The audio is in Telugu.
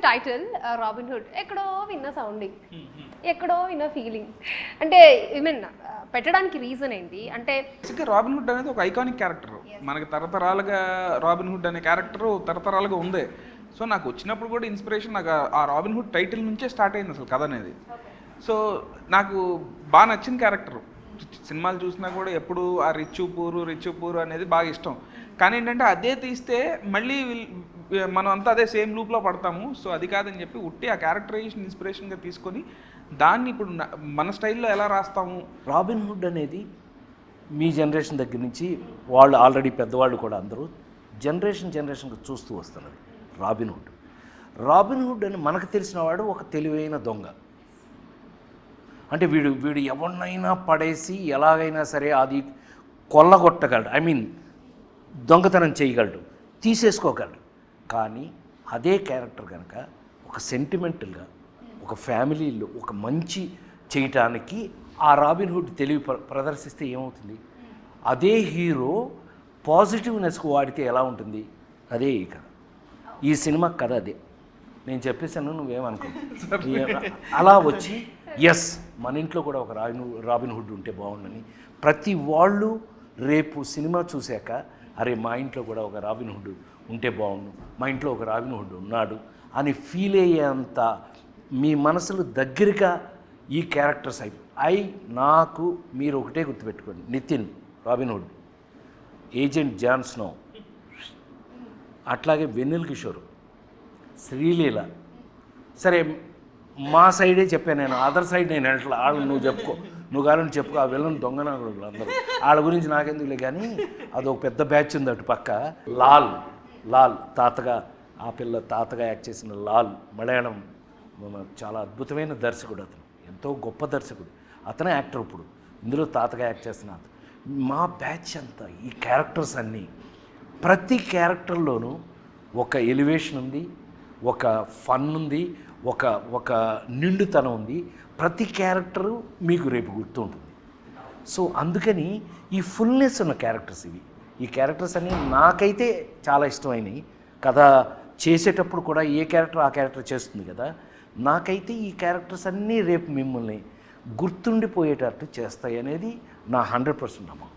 టైటిల్ రాబిన్ హుడ్ ఎక్కడో విన్న సౌండింగ్, ఎక్కడో విన్న ఫీలింగ్. అంటే ఐ మీన్ పెట్టడానికి రీజన్ ఏంటి అంటే? రాబిన్ హుడ్ అనేది ఒక ఐకానిక్ క్యారెక్టర్, మనకి తరతరాలుగా రాబిన్ హుడ్ అనే క్యారెక్టర్ తరతరాలుగా ఉంది. సో నాకు వచ్చినప్పుడు కూడా ఇన్స్పిరేషన్ నాకు ఆ రాబిన్ హుడ్ టైటిల్ నుంచే స్టార్ట్ అయింది అసలు కథ అనేది. సో నాకు బాగా నచ్చిన క్యారెక్టర్. సినిమాలు చూసినా కూడా ఎప్పుడు ఆ రిచ్ పూరు అనేది బాగా ఇష్టం. కానీ ఏంటంటే అదే తీస్తే మళ్ళీ మనం అంతా అదే సేమ్ లూప్లో పడతాము. సో అది కాదని చెప్పి ఉట్టి ఆ క్యారెక్టరైజేషన్ ఇన్స్పిరేషన్గా తీసుకొని దాన్ని ఇప్పుడు మన స్టైల్లో ఎలా రాస్తాము. రాబిన్ హుడ్ అనేది మీ జనరేషన్ దగ్గర నుంచి వాళ్ళు ఆల్రెడీ పెద్దవాళ్ళు కూడా అందరూ జనరేషన్గా చూస్తూ వస్తున్నది రాబిన్ హుడ్ అని మనకు తెలిసిన వాడు ఒక తెలివైన దొంగ. అంటే వీడు ఎవరినైనా పడేసి ఎలాగైనా సరే అది కొల్లగొట్టగలడు, ఐ మీన్ దొంగతనం చేయగలడు, తీసేసుకోగలడు. కానీ అదే క్యారెక్టర్ కనుక ఒక సెంటిమెంటల్గా ఒక ఫ్యామిలీలో ఒక మంచి చేయటానికి ఆ రాబిన్ హుడ్ తెలివి ప్రదర్శిస్తే ఏమవుతుంది? అదే హీరో పాజిటివ్నెస్కు వాడితే ఎలా ఉంటుంది? అదే ఈ కథ, ఈ సినిమా కథ అదే. నేను చెప్పేసాను, నువ్వేమనుకో. అలా వచ్చి ఎస్ మన ఇంట్లో కూడా ఒక రాబిన్ హుడ్ ఉంటే బాగుండని ప్రతి వాళ్ళు రేపు సినిమా చూశాక అరే మా ఇంట్లో కూడా ఒక రాబిన్ హుడ్ ఉంటే బాగుండు, మా ఇంట్లో ఒక రాబిన్ హుడ్ ఉన్నాడు అని ఫీల్ అయ్యేంత మీ మనసులు దగ్గరగా ఈ క్యారెక్టర్స్ నాకు మీరు ఒకటే గుర్తుపెట్టుకోండి, Nitin Robin Hood, agent John Snow, అట్లాగే వెన్నెల కిషోర్, శ్రీలీల. సరే మా సైడే చెప్పాను నేను, అదర్ సైడ్ నేను వెళ్ళట్లా, వాళ్ళు నువ్వు చెప్పుకో, నువ్వు కావాలని చెప్పుకో. ఆ విలన్ దొంగనాడు అందరూ, వాళ్ళ గురించి నాకెందుకులే. కానీ అదొక పెద్ద బ్యాచ్ ఉంది అటు పక్క. లాల్ తాతగా, ఆ పిల్ల తాతగా యాక్ట్ చేసిన లాల్ మలయాళం చాలా అద్భుతమైన దర్శకుడు, అతను ఎంతో గొప్ప దర్శకుడు, అతనే యాక్టర్. ఇప్పుడు ఇందులో తాతగా యాక్ట్ చేస్తున్నారు. మా బ్యాచ్ అంతా ఈ క్యారెక్టర్స్ అన్నీ, ప్రతి క్యారెక్టర్లోనూ ఒక ఎలివేషన్ ఉంది, ఒక ఫన్ ఉంది, ఒక నిండుతనం ఉంది. ప్రతి క్యారెక్టరు మీకు రేపు గుర్తుంటుంది. సో అందుకని ఈ ఫుల్నెస్ ఉన్న క్యారెక్టర్స్ ఇవి. ఈ క్యారెక్టర్స్ అన్నీ నాకైతే చాలా ఇష్టమైనవి. కథ చేసేటప్పుడు కూడా ఏ క్యారెక్టర్ ఆ క్యారెక్టర్ చేస్తుంది కదా, నాకైతే ఈ క్యారెక్టర్స్ అన్నీ రేపు మిమ్మల్ని గుర్తుండిపోయేటట్టు చేస్తాయి అనేది నా 100% నమ్మకం.